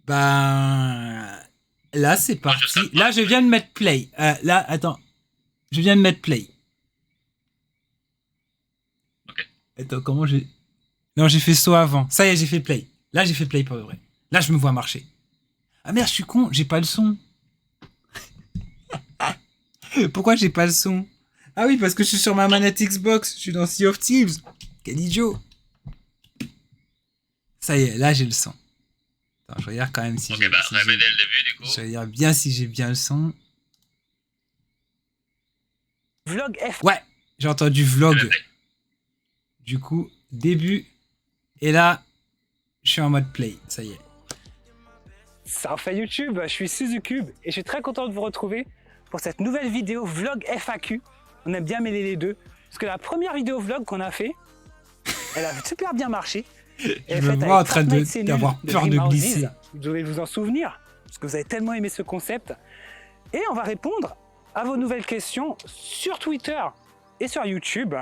Ben... Là, c'est Moi, je parti. sais pas. Là, je viens de mettre play. Là, attends. Je viens de mettre play. Ok. Attends, comment j'ai... Non, j'ai fait saut avant. Ça y est, j'ai fait play. Là, j'ai fait play pour de vrai. Là, je me vois marcher. Ah merde, je suis con, j'ai pas le son. Pourquoi j'ai pas le son? Ah oui, parce que je suis sur ma manette Xbox. Je suis dans Sea of Thieves. Quel idiot. Ça y est, là, j'ai le son. Attends, je regarde quand même si Ok, j'ai... bah, si remets j'ai- dès le début, du coup. Je regarde bien si j'ai bien le son. Vlog F. Ouais, j'ai entendu Et vlog. ben, play. Du coup, début. Et là, je suis en mode play. Ça y est. Ça fait YouTube, je suis Suzucube et je suis très content de vous retrouver pour cette nouvelle vidéo vlog FAQ. On aime bien mêler les deux. Parce que la première vidéo vlog qu'on a fait, elle a super bien marché. Je me vois en train d'avoir peur de glisser. Vous devez vous en souvenir, parce que vous avez tellement aimé ce concept. Et on va répondre à vos nouvelles questions sur Twitter et sur YouTube.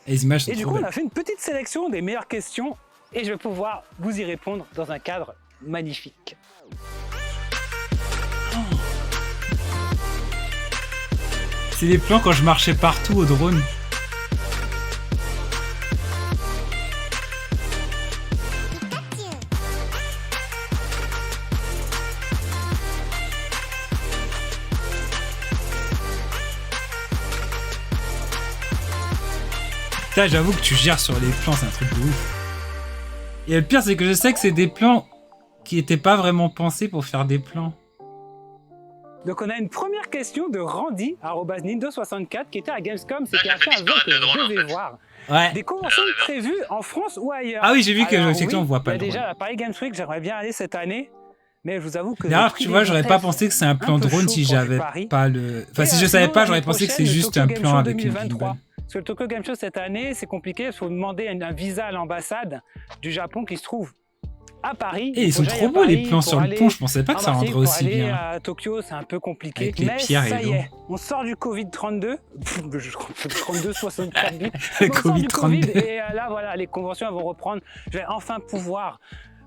Et les images sont Et du trop coup, on belles. a fait une petite sélection des meilleures questions et je vais pouvoir vous y répondre dans un cadre magnifique. C'est les plans quand je marchais partout au drone. Putain, j'avoue que tu gères sur les plans, c'est un truc de ouf. Et le pire, c'est que je sais que c'est des plans qui étaient pas vraiment pensés pour faire des plans. Donc on a une première question de Randy, @nindo64, qui était à Gamescom, c'est qui j'ai a fait fait un vlog que disparaître le drone, je en devais fait. voir. Ouais. Des conventions prévues en France ou ailleurs. Ah oui, j'ai vu que Alors, effectivement, on voit pas il y a le déjà drone. la Paris Games Week, j'aimerais bien aller cette année, mais je vous avoue que... D'ailleurs, le prix tu vois, des j'aurais pas hôtels, pensé que c'est un plan peu drone chaud si pour du j'avais Paris. pas le... Enfin, Et, si je savais sinon, pas, l'année j'aurais pensé que c'est prochaine, le juste Tokyo un Game plan Show avec une 2023. gimbal. Parce que le Tokyo Game Show cette année, c'est compliqué, il faut demander un visa à l'ambassade du Japon qui se trouve à Paris. Et ils sont trop beaux les plans sur le pont, je pensais pas que ça rentrait aussi bien. Pour aller à Tokyo, c'est un peu compliqué. Avec les mais pierres et ça y l'eau. est, on sort du Covid-32. 32, 64 bits. Le On sort du Covid-32. Covid et là, voilà, les conventions elles vont reprendre. Je vais enfin pouvoir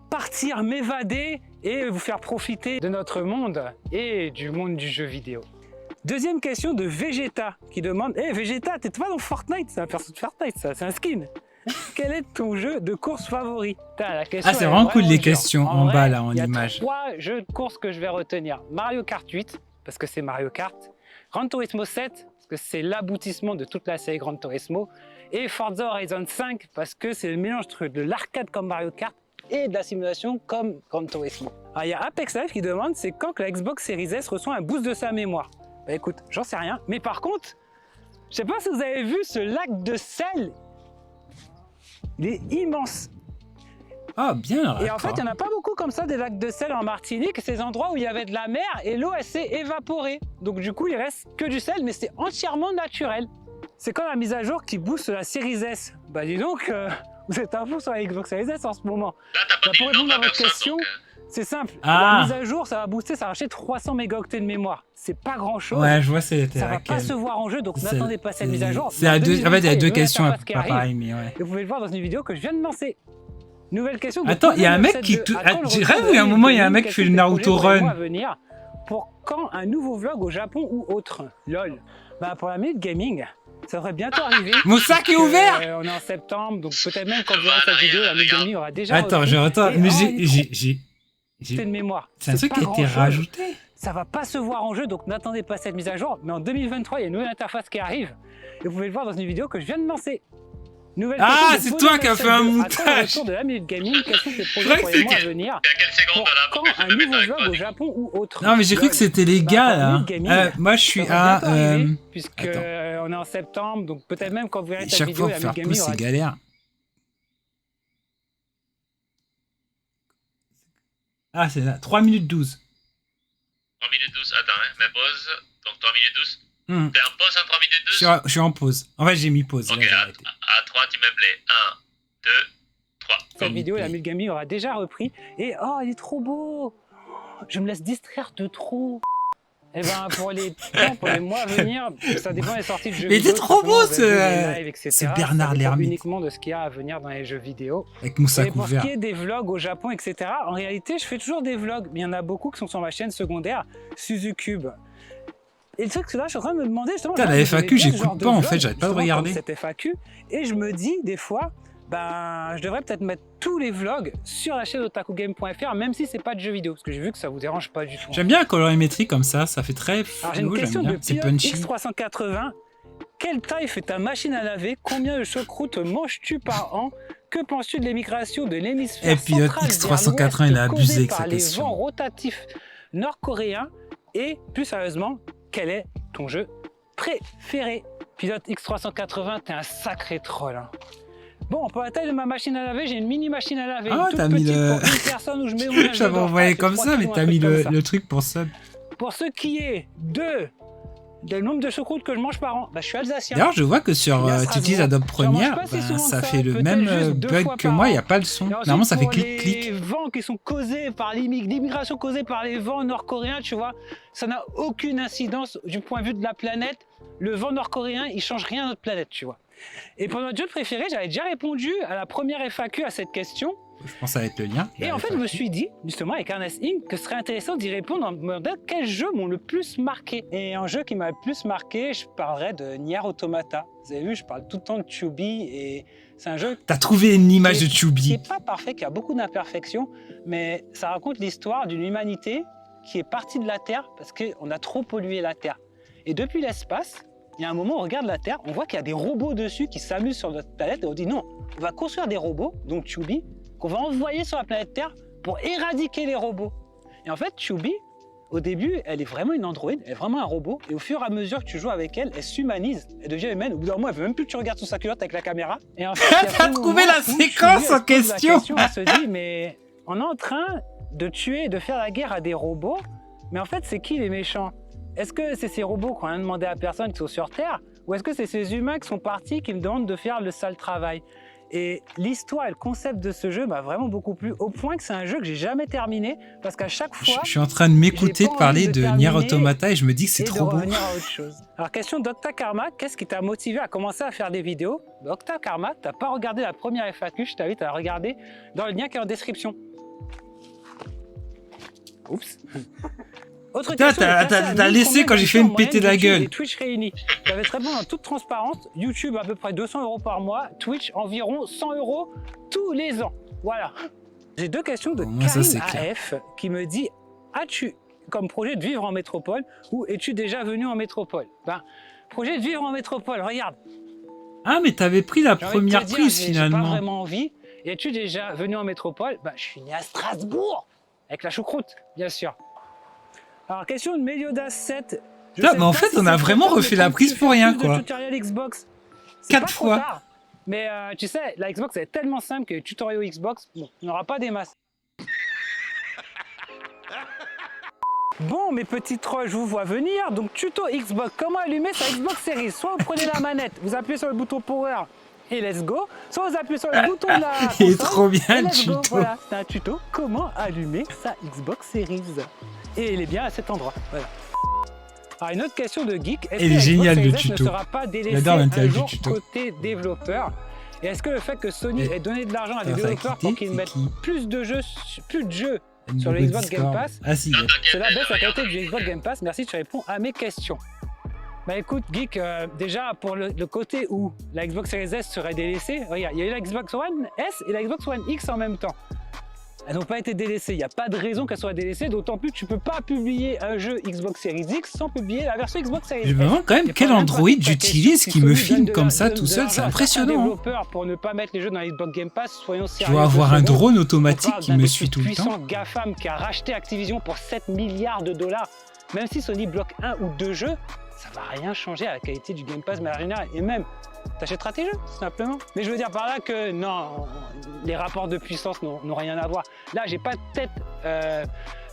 partir, m'évader et vous faire profiter de notre monde et du monde du jeu vidéo. Deuxième question de Vegeta qui demande: Hé Vegeta, t'es pas dans Fortnite? C'est un perso de Fortnite, ça, c'est un skin. Quel est ton jeu de course favori? La question, Ah, c'est elle est vraiment cool les dure. questions en vrai, bas là, en il y a image. 3 jeux de course que je vais retenir. Mario Kart 8, parce que c'est Mario Kart. Gran Turismo 7, parce que c'est l'aboutissement de toute la série Gran Turismo. Et Forza Horizon 5, parce que c'est le mélange de l'arcade comme Mario Kart et de la simulation comme Gran Turismo. Alors, il y a Apex Live qui demande: c'est quand que la Xbox Series S reçoit un boost de sa mémoire? Bah écoute, j'en sais rien. Mais par contre, je sais pas si vous avez vu ce lac de sel. Il est immense. Ah, bien. Et en fait, il n'y en a pas beaucoup comme ça, des lacs de sel en Martinique. C'est des endroits où il y avait de la mer et l'eau, elle s'est évaporée. Donc du coup, il reste que du sel, mais c'est entièrement naturel. C'est quand la mise à jour qui booste la Series S. Bah dis donc, vous êtes un fou sur la Xbox Series S en ce moment. Là, t'as pas Bah, dit pour le nom répondre de à la votre personne, question, donc... c'est simple. Ah. La mise à jour, ça va booster, ça va racheter 300 mégaoctets de mémoire. C'est pas grand-chose. Ouais, je vois c'est Ça va laquelle. pas se voir en jeu, donc C'est- n'attendez pas cette mise à jour. C'est à deux... En fait, il y a deux questions à pas pareilles, mais ouais. Et vous pouvez le voir dans une vidéo que je viin de lancer. Nouvelle question. Attends, il y a un mec qui... J'ai rêvé, il y a un moment, il y a un mec qui fait le Naruto Run. Pour quand un nouveau vlog au Japon ou autre? Lol. Bah pour la minute gaming, ça devrait bientôt arriver. Mon sac est ouvert. On est en septembre, donc peut-être même quand vous verrez cette vidéo, la minute gaming aura déjà Attends, repris. je retourne. Et, Mais oh, il est trop j'ai... de mémoire. C'est un truc pas qui a été grand-chose. rajouté. Ça va pas se voir en jeu, donc n'attendez pas cette mise à jour. Mais en 2023, il y a une nouvelle interface qui arrive. Et vous pouvez le voir dans une vidéo que je viens de lancer. Nouvelle Ah, question de c'est toi qui as fait un Attends, le montage. retour de la minute gaming, quels sont tes projets croyais pour que les mois à c'était- venir? Et à quelle seconde, Pour là? quand Parce que un je vais nouveau mettre vlog avec au toi, Japon ou autre? Non, mais j'ai cru que c'était les Bah, gars, pour la là. minute gaming, Moi, je suis ça va à... bientôt arriver, puisque attends. on est en septembre, donc peut-être même quand vous verrez cette Chaque vidéo, fois, la faire minute pause, gaming aura c'est galère. Ah, c'est là. 3 minutes 12. 3 minutes 12, attends, hein, mets pause. Donc 3 minutes 12. Hmm. T'es en pause en 3 minutes 12? Je suis en pause. En fait, j'ai mis pause. Ok, là, j'ai arrêté. à 3, tu mets play. 1, 2, 3. cette vidéo, la Play. minute gaming aura déjà repris. Et oh, il est trop beau! Je me laisse distraire de trop. Et ben pour les mois à venir, ça dépend des sorties de jeux Mais vidéo. il était trop beau tout simplement, les lives, etc. ce Bernard Ça dépend l'ermite. uniquement de ce qu'il y a à venir dans les jeux vidéo. Avec Moussa Et pour ce Couvert. qui est des vlogs au Japon, etc., en réalité, je fais toujours des vlogs, mais il y en a beaucoup qui sont sur ma chaîne secondaire, SuzuCube. Et le truc, c'est là, je suis en train de me demander justement. Putain, moi, la j'aimais FAQ, bien ce j'écoute genre de pas, en vlog, fait, j'arrête pas de justement, regarder. comme cette FAQ, et je me dis des fois, ben, je devrais peut-être mettre tous les vlogs sur la chaîne otakugame.fr, même si c'est pas de jeux vidéo, parce que j'ai vu que ça vous dérange pas du tout. J'aime bien la colorimétrie comme ça fait très Alors j'ai une flou, question j'aime de bien. C'est Pilote punchy. X380. Quelle taille fait ta machine à laver? Combien de choucroute manges-tu par an? Que penses-tu de l'émigration de l'hémisphère Et Pilote central X380, il a abusé avec sa par les question. vents rotatifs nord-coréens? Et plus sérieusement, quel est ton jeu préféré? Pilote X380, t'es un sacré troll. Hein. Bon, pour la taille de ma machine à laver, j'ai une mini machine à laver. Ah, toute t'as mis petite le... pour une personne où je mets mon linge J'avais dedans. envoyé C'est comme 3 ça, mais kilos, un t'as truc mis comme ça. le truc pour sub. Pour ce qui est du nombre de choucroutes que je mange par an, bah, je suis alsacien. D'ailleurs, je vois que sur Il y a tu utilises Strasbourg. Adobe J'en mange Premiere, pas assez ben, souvent ça que fait ça, le peut-être même juste 2 bug fois que par moi, il an. n'y a pas le son. Et ensuite, Normalement, ça fait pour les clic-clic. vents qui sont causés par l'immigration causée par les vents nord-coréens, tu vois, ça n'a aucune incidence du point de vue de la planète. Le vent nord-coréen, il change rien à notre planète, tu vois. Et pour notre jeu préféré, j'avais déjà répondu à la première FAQ à cette question. Je pense que ça va être le lien. Et en fait, je me suis dit, justement, avec Ernest Inc., que ce serait intéressant d'y répondre en me demandant quels jeux m'ont le plus marqué. Et un jeu qui m'a le plus marqué, je parlerais de Nier Automata. Vous avez vu, je parle tout le temps de Tubi et c'est un jeu T'as trouvé une image de qui Chubby. n'est pas parfait, qui a beaucoup d'imperfections, mais ça raconte l'histoire d'une humanité qui est partie de la Terre parce qu'on a trop pollué la Terre. Et depuis l'espace, il y a un moment, on regarde la Terre, on voit qu'il y a des robots dessus qui s'amusent sur notre planète et on dit non, on va construire des robots, donc Tubi, qu'on va envoyer sur la planète Terre pour éradiquer les robots. Et en fait, Tubi, au début, elle est vraiment une androïde, elle est vraiment un robot, et au fur et à mesure que tu joues avec elle, elle s'humanise, elle devient humaine. Au bout d'un moment, elle veut même plus que tu regardes sous sa culotte avec la caméra. Et en fait, il y a T'as ce trouvé moment la où Tubi, séquence elle en se pose la question. Elle se dit, mais on est en train de tuer, de faire la guerre à des robots, mais en fait, c'est qui les méchants? Est-ce que c'est ces robots qui n'ont rien demandé à personne, qui sont sur Terre, ou est-ce que c'est ces humains qui sont partis, qui me demandent de faire le sale travail? Et l'histoire et le concept de ce jeu m'a vraiment beaucoup plu, au point que c'est un jeu que j'ai jamais terminé, parce qu'à chaque fois, Je suis en train de m'écouter j'ai pas de parler envie de de Nier terminer Automata et je me dis que c'est et de trop beau. revenir à autre chose. Alors question Dr Karma, qu'est-ce qui t'a motivé à commencer à faire des vidéos? Dr Karma, t'as pas regardé la première FAQ, je t'invite à la regarder dans le lien qui est en description. Oups. Autre Putain, question, t'as laissé quand j'ai fait me péter la gueule. Et Twitch réunis. J'avais très bien en toute transparence. YouTube à peu près 200 € par mois. Twitch environ 100 € tous les ans. Voilà. J'ai deux questions de Au moins, ça, c'est Karine AF qui me dit: as-tu comme projet de vivre en métropole ou es-tu déjà venu en métropole? Ben, projet de vivre en métropole, regarde. Ah, mais t'avais pris la J'ai envie de te première dire, prise j'ai pas finalement. vraiment envie. Et es-tu déjà venu en métropole? Ben, je suis né à Strasbourg avec la choucroute, bien sûr. Alors, question de Meliodas 7. Je Putain, sais mais en pas fait, si on a c'est vraiment important, refait mais la quand prise tu pour fais rien, plus de quoi. tutoriels Xbox, c'est 4 pas trop fois. tard. Mais tu sais, la Xbox elle est tellement simple que les tutoriaux Xbox, bon, il n'y aura pas des masses. Bon, mes petits trolls, je vous vois venir. Donc, tuto Xbox. Comment allumer sa Xbox Series? Soit vous prenez la manette, vous appuyez sur le bouton Power et let's go. Soit vous appuyez sur le bouton de la Il est console trop bien et le let's go. tuto. Voilà, c'est un tuto. Comment allumer sa Xbox Series. Et il est bien à cet endroit. Voilà. Alors, une autre question de geek. Est-ce Il que est la génial, Xbox le Series S tuto. ne sera pas délaissée J'adore un l'intérêt du jour tuto. côté développeur? Et est-ce que le fait que Sony Et- ait donné de l'argent à des Alors, ça a développeurs quitté, pour qu'ils c'est mettent qui plus de jeux sur le Google Xbox Game Discord. Pass, Ah si, Non, t'inquiète, cela baisse la regarde. qualité du Xbox Game Pass? Merci, tu réponds à mes questions. Bah écoute, Geek, déjà pour le côté où la Xbox Series S serait délaissée, regarde, il y a eu la Xbox One S et la Xbox One X en même temps. Elles n'ont pas été délaissées, il n'y a pas de raison qu'elles soient délaissées, d'autant plus que tu ne peux pas publier un jeu Xbox Series X sans publier la version Xbox Series S. je me demande quand Il y même a quel pas même Android pas toute la j'utilise question qui si me Sony filme donne comme de ça la- tout de seul, l'argent c'est à certains impressionnant. Hein. développeurs pour ne pas mettre les jeux dans Xbox Game Pass, soyons Je sérieux. dois avoir deux un secondes. drone On automatique parle qui d'un me des suit plus tout le temps. puissants GAFAM qui a racheté Activision pour 7 milliards de dollars. Même si Sony bloque un ou deux jeux, ça va rien changer à la qualité du Game Pass, mais en général, et même, t'achèteras tes jeux, simplement. Mais je veux dire par là que non, les rapports de puissance n'ont rien à voir. Là, j'ai pas peut-être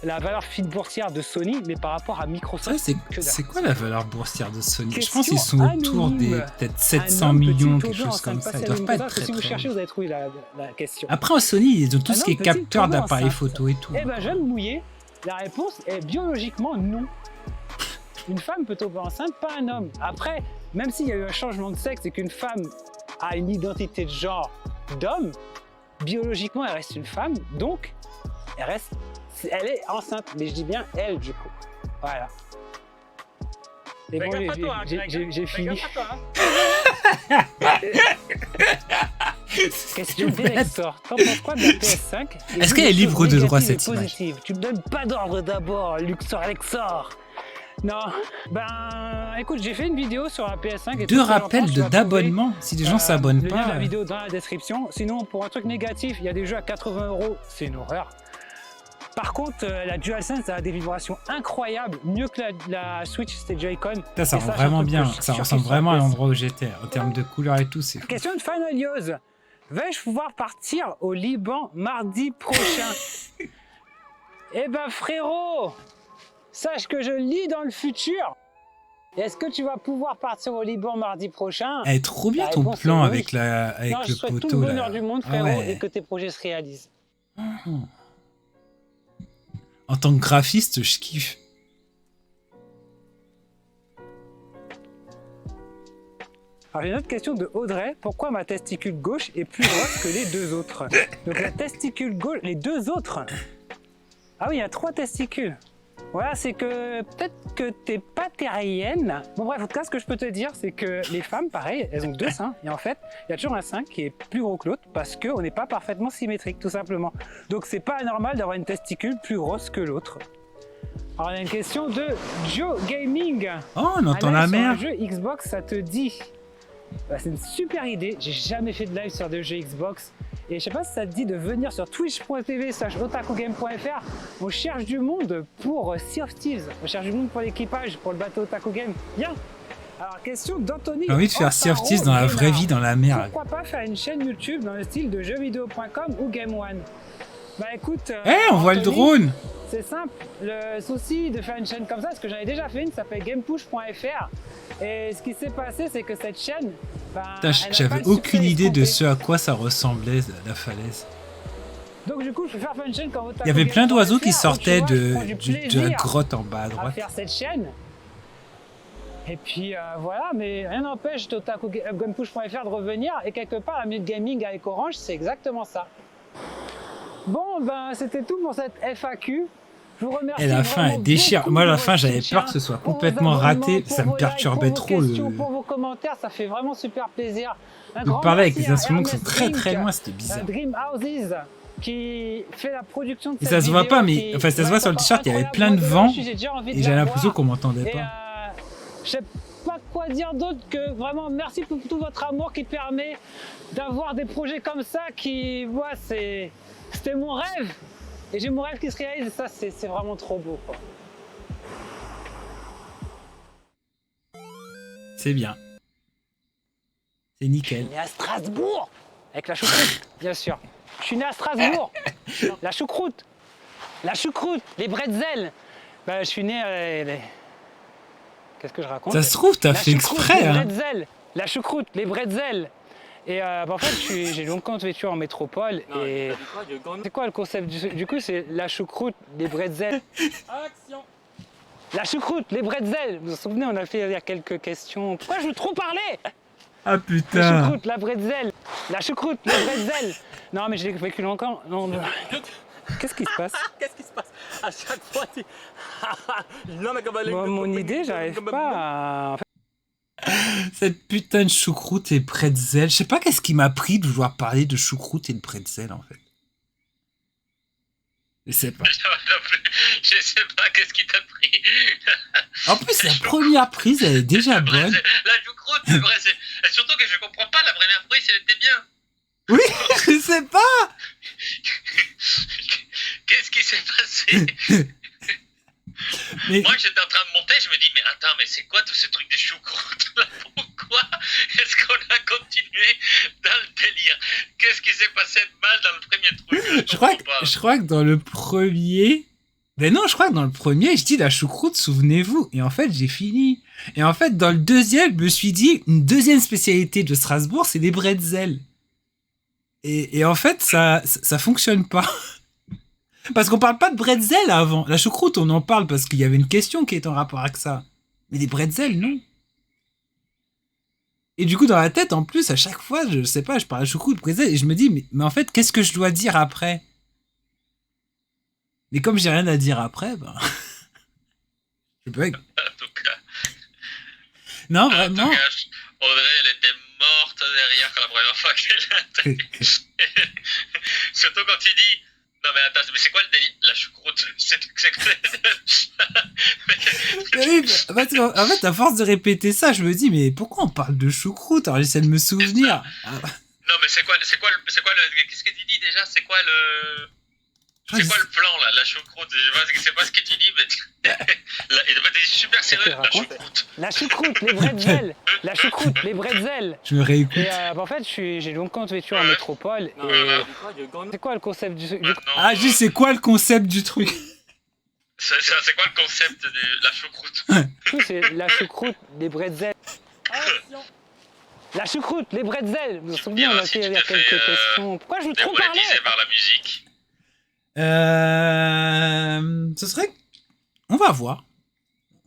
la valeur fine boursière de Sony, mais par rapport à Ça, Microsoft, c'est quoi la valeur boursière de Sony? Je Question pense qu'ils sont autour des anonyme. peut-être un 700 homme millions, petit quelque turban en chose train de comme ça. passer Ils à doivent pas être Microsoft. très Si vous très cherchez, loin. vous avez trouvé la question. Après, en Sony, ils ont tout Un ce qui est homme petit capteur turban d'appareils enceinte. photo et tout. Eh ben, je vais me mouiller. La réponse est biologiquement non. Une femme peut tomber enceinte, pas un homme. Après, même s'il y a eu un changement de sexe et qu'une femme a une identité de genre d'homme, biologiquement, elle reste une femme, donc elle est enceinte. Mais je dis bien elle, du coup. Voilà. Et bon, j'ai fini. Question d'Alexor. T'en penses quoi de la PS5? Est-ce qu'elle est libre de droit cette image? Tu me donnes pas d'ordre d'abord, Luxor Alexor. Non, ben écoute, j'ai fait une vidéo sur la PS5. Et deux rappels d'abonnement si les gens s'abonnent pas. Le lien de la vidéo dans la description. Sinon, pour un truc négatif, il y a des jeux à 80 €, c'est une horreur. Par contre, la DualSense a des vibrations incroyables, mieux que la Switch, c'était Joy-Con. Ça rend vraiment bien, ça ressemble vraiment à l'endroit où j'étais. En termes de couleurs et tout, c'est fou. Question de Final News. Vais-je pouvoir partir au Liban mardi prochain? Eh ben frérot, sache que je lis dans le futur. Est-ce que tu vas pouvoir partir au Liban mardi prochain? Elle est trop bien ton plan avec, non, le je souhaite poteau. tout le bonheur du monde, frérot, ouais. et que tes projets se réalisent. En tant que graphiste, je kiffe. Alors j'ai une autre question de Audrey. Pourquoi ma testicule gauche est plus grosse que les deux autres? Donc la testicule gauche, les deux autres. Ah oui, il y a 3 testicules. Voilà, c'est que peut-être que t'es pas terrienne. Bon bref, en tout cas, ce que je peux te dire, c'est que les femmes, pareil, elles ont 2 seins. Et en fait, il y a toujours un sein qui est plus gros que l'autre parce qu'on n'est pas parfaitement symétrique, tout simplement. Donc c'est pas anormal d'avoir une testicule plus grosse que l'autre. Alors on a une question de Joe Gaming. Oh, on entend la mer. Sur un jeu Xbox, ça te dit? Bah, c'est une super idée. J'ai jamais fait de live sur des jeux Xbox. Et je sais pas si ça te dit de venir sur twitch.tv/otakugame.fr. On cherche du monde pour Sea of Thieves. On cherche du monde pour l'équipage, pour le bateau Otaku Game. Viens. Alors, question d'Anthony. J'ai envie de faire Sea of Thieves dans la vraie vie, dans la mer. Pourquoi pas faire une chaîne YouTube dans le style de jeuxvideo.com ou Game One? Bah écoute. On voit le drone. C'est simple. Le souci de faire une chaîne comme ça, parce que j'en ai déjà fait une, ça s'appelle gamepush.fr. Et ce qui s'est passé, c'est que cette chaîne. J'avais aucune idée de ce à quoi ça ressemblait, la falaise. Donc du coup, je préfère faire une chaîne comme il y avait plein d'oiseaux qui sortaient de la grotte en bas à droite. À faire cette chaîne. Et puis voilà, mais rien n'empêche gamepush.fr de revenir. Et quelque part, la minute gaming avec Orange, c'est exactement ça. Bon, ben c'était tout pour cette FAQ. Je vous remercie. Et la fin, elle déchire. Moi, à la fin, j'avais peur que ce soit complètement raté. Ça me perturbait trop. Pour vos commentaires, ça fait vraiment super plaisir. De parler avec des instruments qui sont très très loin, c'était bizarre. Dream Houses qui fait la production de et ça se voit pas, mais enfin, ça se voit sur le t-shirt, il y avait plein de vent. Et j'avais l'impression qu'on m'entendait pas. Je sais pas quoi dire d'autre que vraiment merci pour tout votre amour qui permet d'avoir des projets comme ça qui, moi, c'était mon rêve. Et j'ai mon rêve qui se réalise et ça, c'est vraiment trop beau, quoi. C'est bien. C'est nickel. Je suis né à Strasbourg avec la choucroute, bien sûr. Je suis né à Strasbourg. La choucroute, les bretzels. Bah, je suis né. Qu'est-ce que je raconte? Ça se trouve, t'as fait exprès. Hein. La choucroute, les bretzels. Et en fait, j'ai longtemps vécu en métropole. Non, et c'est quoi le concept du coup? C'est la choucroute, les bretzels. Action. La choucroute, les bretzels. Vous vous souvenez, on a fait il y a quelques questions. Pourquoi je veux trop parler? Ah putain. La choucroute, la bretzel. La choucroute, les bretzels. Non, mais j'ai vécu longtemps. Non, qu'est-ce qui se passe? Qu'est-ce qui se passe? À chaque fois, tu... Mon idée, j'arrive pas à... Cette putain de choucroute et bretzel. Je sais pas qu'est-ce qui m'a pris de vouloir parler de choucroute et de bretzel, en fait. Je sais pas. Je sais pas qu'est-ce qui t'a pris. En plus, la première prise, elle est déjà bonne. La choucroute, c'est vrai. Et surtout que je comprends pas, la première prise, elle était bien. Oui, je sais pas. Qu'est-ce qui s'est passé? Mais... Moi, j'étais en train de monter, je me dis, mais attends, mais c'est quoi tout ce truc de choucroute là? Pourquoi est-ce qu'on a continué dans le délire? Qu'est-ce qui s'est passé de mal dans le premier truc? Je crois que dans le premier... Ben non, je crois que dans le premier, je dis la choucroute, souvenez-vous. Et en fait, j'ai fini. Et en fait, dans le deuxième, je me suis dit, une deuxième spécialité de Strasbourg, c'est les bretzels. Et en fait, ça fonctionne pas. Parce qu'on parle pas de bretzel avant. La choucroute, on en parle parce qu'il y avait une question qui est en rapport avec ça. Mais des bretzels, non. Et du coup, dans la tête, en plus, à chaque fois, je sais pas, je parle à choucroute, bretzel, et je me dis, mais en fait, qu'est-ce que je dois dire après? Mais comme j'ai rien à dire après, ben... je bug. En tout cas, Non, en vraiment. tout cas, Audrey, elle était morte derrière la première fois qu'elle l'a entendu. Surtout quand il dit non mais attends, mais c'est quoi le délire? La choucroute, c'est quoi? Oui, parce qu'en en fait, à force de répéter ça, je me dis, mais pourquoi on parle de choucroute? Alors j'essaie de me souvenir. Ah, Non mais c'est quoi le, qu'est-ce que tu dis déjà? C'est quoi le, c'est quoi le plan là? La choucroute, je sais pas ce que tu dis, mais et t'es super sérieux. La choucroute. La choucroute, les bretzels. La choucroute, les bretzels. Je me réécoute. Et en fait, j'ai longtemps vécu en métropole. Et c'est quoi le concept du Ah, juste, c'est quoi le concept du truc? C'est quoi le concept de la choucroute? C'est la choucroute, les bretzels. La choucroute, les bretzels. Vous vous souvenez, on a fait il y a quelques questions. Pourquoi je vous trop parler? Démonétisé par la musique. Ce serait... On va voir.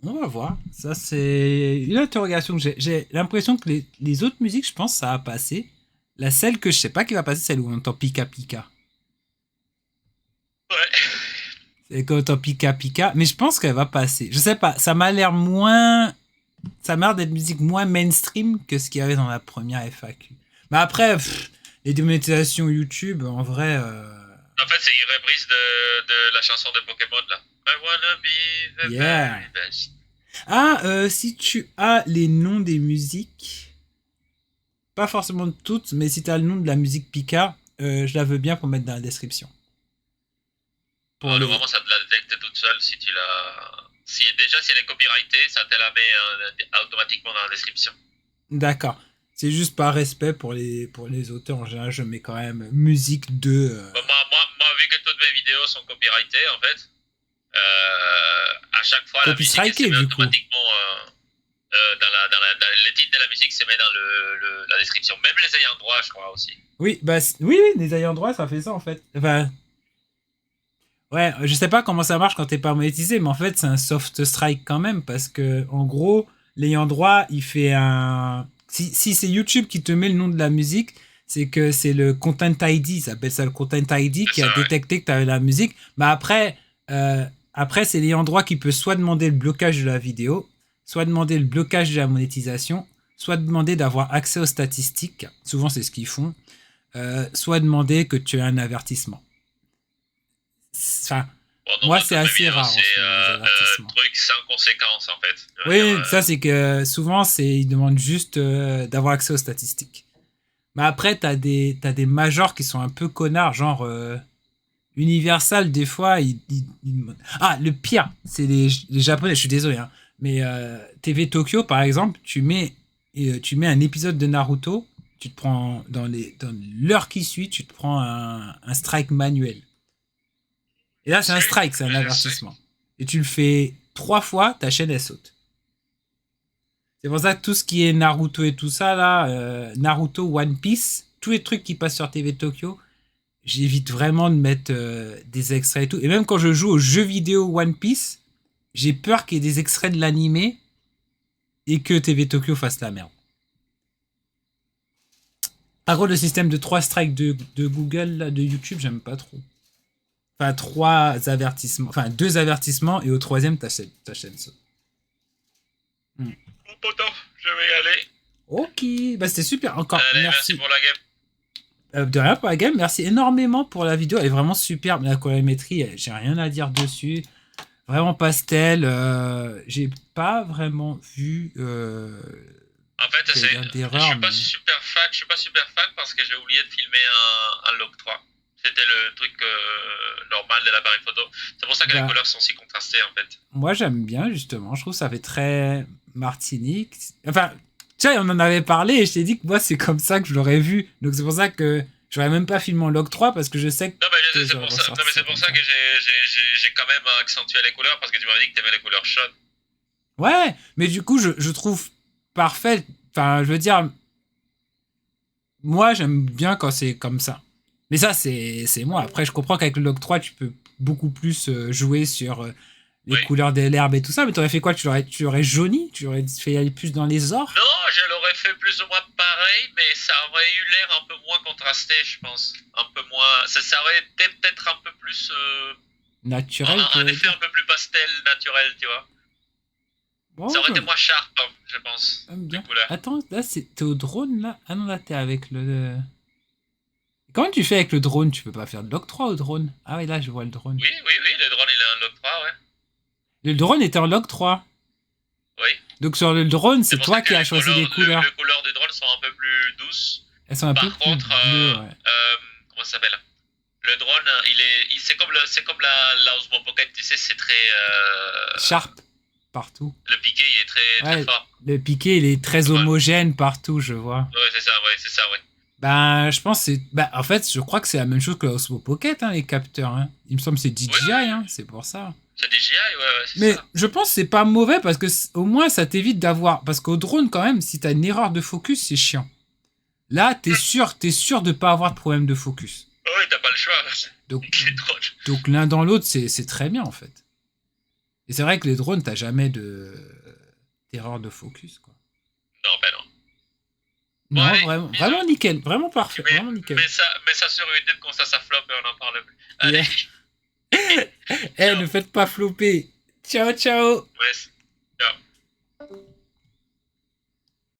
On va voir. Ça, c'est une interrogation que j'ai. J'ai l'impression que les autres musiques, je pense, ça va passer. La celle que je sais pas qui va passer, celle où on entend Pika Pika. Ouais. C'est quand on entend Pika Pika. Mais je pense qu'elle va passer. Je sais pas. Ça m'a l'air moins... Ça m'a l'air d'être musique moins mainstream que ce qu'il y avait dans la première FAQ. Mais après, les démonétisations YouTube, en vrai... En fait, c'est une reprise de la chanson de Pokémon, là. I wanna be the very best. Ah, si tu as les noms des musiques, pas forcément de toutes, mais si tu as le nom de la musique Pika, je la veux bien pour mettre dans la description. Vraiment, ça te la détecte toute seule si tu la... Si elle est copyrightée, ça te la met automatiquement dans la description. D'accord. C'est juste par respect pour les auteurs. En général, je mets quand même musique de... Moi, vu que toutes mes vidéos sont copyrightées, en fait, à chaque fois, la musique se met automatiquement dans le titre de la musique se met dans la description. Même les ayants droit, je crois, aussi. Oui, bah, oui, les ayants droit, ça fait ça, en fait. Enfin... Ouais, je sais pas comment ça marche quand t'es pas monétisé, mais en fait, c'est un soft strike quand même, parce que, en gros, l'ayant droit, il fait un... Si c'est YouTube qui te met le nom de la musique, c'est que c'est le Content ID, ils appellent ça le Content ID, qui a détecté que t'avais la musique. Mais après, c'est l'ayant droit qui peut soit demander le blocage de la vidéo, soit demander le blocage de la monétisation, soit demander d'avoir accès aux statistiques, souvent c'est ce qu'ils font, soit demander que tu aies un avertissement. Enfin, moi, c'est assez rare. C'est truc sans conséquence, en fait. Oui, ça, c'est que souvent, ils demandent juste d'avoir accès aux statistiques. Mais après, t'as des majors qui sont un peu connards, genre Universal, des fois, Ah, le pire, c'est les Japonais, je suis désolé, hein, mais TV Tokyo, par exemple, tu mets un épisode de Naruto, tu te prends, dans l'heure qui suit, tu te prends un strike manuel. Et là, c'est un strike, c'est un avertissement. Et tu le fais 3 fois, ta chaîne, elle saute. C'est pour ça que tout ce qui est Naruto et tout ça, là, Naruto, One Piece, tous les trucs qui passent sur TV Tokyo, j'évite vraiment de mettre des extraits et tout. Et même quand je joue aux jeux vidéo One Piece, j'ai peur qu'il y ait des extraits de l'animé et que TV Tokyo fasse la merde. Par contre, le système de 3 strikes de Google, là, de YouTube, j'aime pas trop. Enfin, 2 avertissements et au 3e, ta chaîne saute. Bon poteau, je vais y aller. Ok, bah c'était super. Encore merci pour la game. De rien pour la game, merci énormément pour la vidéo. Elle est vraiment superbe. La colorimétrie, j'ai rien à dire dessus. Vraiment pastel. J'ai pas vraiment vu. En fait, je suis pas super fan parce que j'ai oublié de filmer un log 3. C'était le truc normal de l'appareil photo. C'est pour ça que les couleurs sont si contrastées, en fait. Moi, j'aime bien, justement. Je trouve que ça fait très Martinique. Enfin, tu sais, on en avait parlé et je t'ai dit que moi, c'est comme ça que je l'aurais vu. Donc, c'est pour ça que j'aurais même pas filmé en log 3 parce que je sais que... Non, mais c'est pour ça que j'ai quand même accentué les couleurs parce que tu m'avais dit que t'aimais les couleurs chaudes. Ouais, mais du coup, je trouve parfait. Enfin, je veux dire... Moi, j'aime bien quand c'est comme ça. Mais ça, c'est moi. Après, je comprends qu'avec le log 3, tu peux beaucoup plus jouer sur les couleurs de l'herbe et tout ça, mais t'aurais fait quoi? Tu l'aurais jauni? Tu aurais fait aller plus dans les ors? Non, je l'aurais fait plus ou moins pareil, mais ça aurait eu l'air un peu moins contrasté, je pense. Un peu moins. Ça aurait été peut-être un peu plus. Naturel. Un effet un peu plus pastel, naturel, tu vois. Bon, ça aurait été moins sharp, hein, je pense. Bien. Attends, là, t'es au drone, là? Ah non, là, t'es avec le... Comment tu fais avec le drone? Tu peux pas faire de log 3 au drone? Ah oui, là, je vois le drone. Oui, le drone, il a un log 3, ouais. Le drone était en log 3. Oui. Donc sur le drone, c'est toi qui as choisi les couleurs. Les couleurs du drone sont un peu plus douces. Elles sont un peu plus bleues, ouais. Comment ça s'appelle? Le drone, c'est comme la Osmo Pocket, tu sais, c'est très... Sharp, partout. Le piqué, il est très fort. Le piqué, il est très homogène partout, je vois. Ouais, c'est ça, ouais. Ben, je pense que c'est... Ben, en fait, je crois que c'est la même chose que la Osmo Pocket, hein, les capteurs. Hein. Il me semble que c'est DJI, hein, c'est pour ça. C'est DJI, ouais, c'est mais ça. Je pense que c'est pas mauvais parce que au moins ça t'évite d'avoir... Parce qu'au drone, quand même, si t'as une erreur de focus, c'est chiant. Là, t'es sûr de pas avoir de problème de focus. Oui, t'as pas le choix. Donc l'un dans l'autre, c'est très bien, en fait. Et c'est vrai que les drones, t'as jamais d'erreur de focus, quoi. Non, ben non. Non, ouais, vraiment nickel, vraiment parfait, vraiment nickel. Mais ça sur YouTube, quand ça floppe et on n'en parle plus. Allez. Ne faites pas flopper. Ciao, ciao. Ouais.